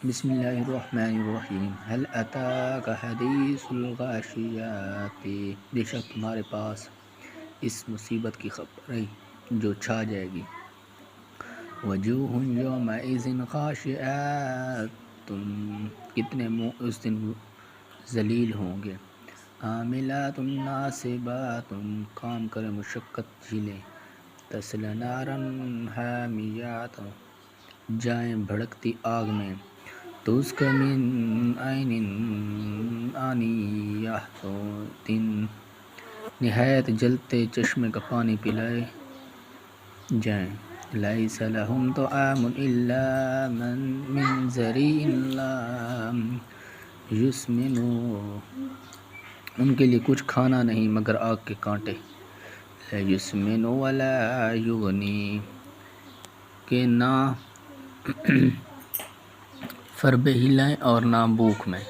بسم اللہ الرحمن الرحیم هل اتاک حدیث الغاشیات، بے شک تمہارے پاس اس مصیبت کی خبر ہے جو چھا جائے گی۔ وجوہ یومئذ خاشعات، کتنے منہ اس دن ذلیل ہوں گے۔ عاملات ناصبات، کام کرے مشقت جھیلیں۔ تصلی نارا حامیات، جائیں بھڑکتی آگ میں۔ تسقی من عین آنیہ، نہایت جلتے چشمے کا پانی پلائے جائیں۔ لیس لہم طعام الا من ضریع لا یسمن، ان کے لیے کچھ کھانا نہیں مگر آگ کے کانٹے۔ لا یسمن ولا یغنی، کہ نہ فربہ ہلائیں اور نہ بھوک میں۔